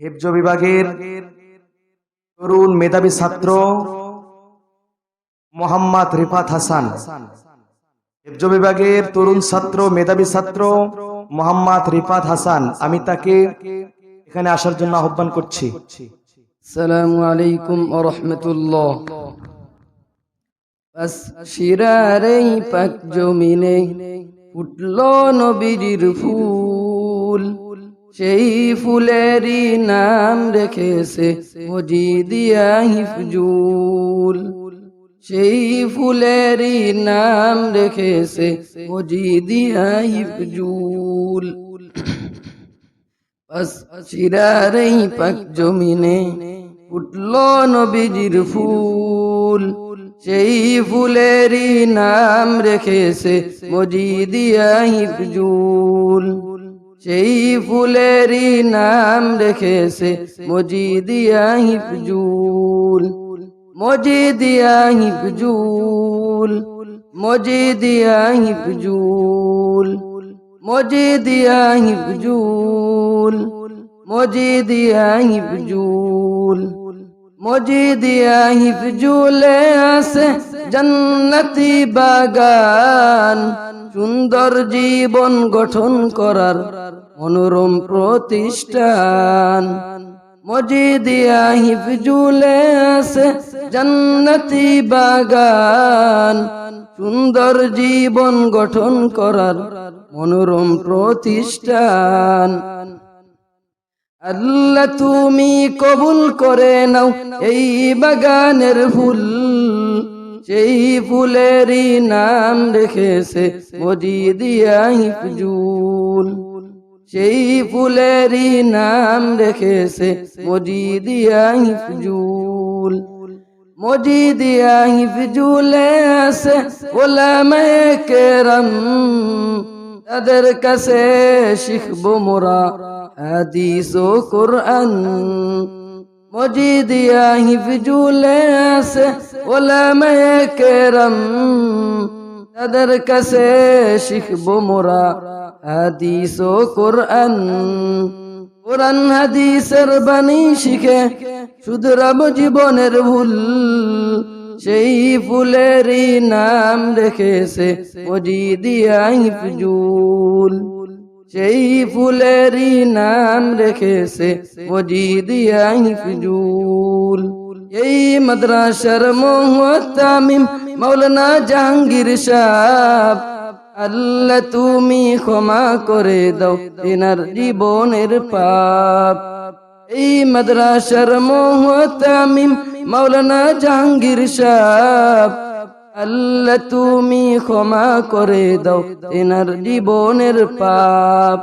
হিফজ বিভাগের তরুণ মেধাবী ছাত্র মোহাম্মদ রিফাত হাসান। হিফজ বিভাগের তরুণ ছাত্র মেধাবী ছাত্র মোহাম্মদ রিফাত হাসান, আমি তাকে এখানে আসার জন্য আহ্বান করছি। আসসালামু আলাইকুম ওয়া রাহমাতুল্লাহ। বাস শিরারেই পাক জমিনে ফুটলো নবীজির ফুল, সেই ফুলেরই নাম রেখেছে মজিদিয়া হিফজুল। সেই ফুলেরই নাম রেখেছে মজিদিয়া হিফজুল। বাস শিরারেই পাক জমিনে ফুটলো নবীজির ফুল, সেই ফুলেরই নাম রেখেছে মজিদিয়া হিফজুল। সেই ফুলেরই নাম রেখেছে মজিদিয়া হিফজুল। মজিদিয়া হিফজুল, মজিদিয়া হিফজুল, মজিদিয়া হিফজুল, মজিদিয়া হিফজুল। মজিদিয়া হিফজুলে আছে জান্নাতি বাগান, সুন্দর জীবন গঠন করার মনোরম প্রতিষ্ঠান। মজিদিয়া হিফজুলে আছে জান্নাতি বাগান, সুন্দর জীবন গঠন করার মনোরম প্রতিষ্ঠান। আল্লাহ তুমি কবুল করে নাও এই বাগানের ফুল, সেই ফুলেরই নাম রেখেছে মজিদিয়া হিফজুল। সেই ফুলেরই নাম রেখেছে মজিদিয়া হিফজুল। মজিদিয়া হিফজুলে আছে উলামায়ে কেরাম, তাদের কাছে শিখবো মোরা হাদিস ও কোরআন। মজিদিয়া হিফজুলে আছে উলামায়ে কেরাম, তাদের কাছে শিখবো মোরা হাদিস ও কোরআন। কোরআন হাদিসের বাণী শিখে শুধরাবো জীবনের ভুল, সেই ফুলেরই নাম রেখেছে মজিদিয়া হিফজুল। সেই ফুলেরই নাম রেখেছে মজিদিয়া হিফজুল। এই মাদ্রাসার মুহতামিম মাওলানা জাহাঙ্গীর সাহেব, আল্লাহ তুমি ক্ষমা করে দাও এনার জীবনের পাপ। এই মাদ্রাসার মুহতামিম মাওলানা জাহাঙ্গীর সাহেব, আল্লাহ তুমি ক্ষমা করে দাও এনার জীবনের পাপ।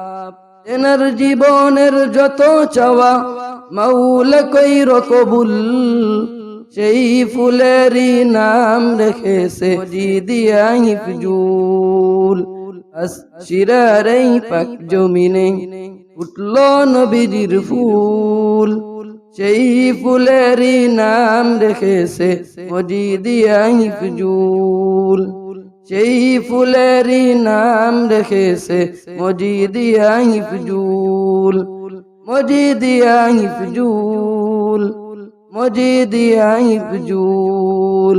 এনার জীবনের যত চাওয়া মাওলা কইরো কবুল, সেই ফুলেরই নাম রেখেছে মজিদিয়া হিফজুল। শিরারেই পাক জমিনে উঠলো নবীজির ফুল, সেই ফুলেরই নাম রেখেছে মজিদিয়া হিফজুল। সেই ফুলেরই নাম রেখেছে মজিদিয়া হিফজুল। মজিদিয়া হিফজুল, মজিদিয়া হিফজুল,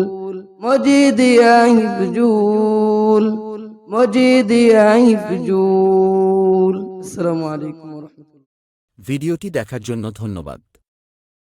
মজিদিয়া হিফজুল, মজিদিয়া হিফজুল। আসসালামু আলাইকুম ওয়া রাহমাতুল্লাহ। ভিডিওটি দেখার জন্য ধন্যবাদ।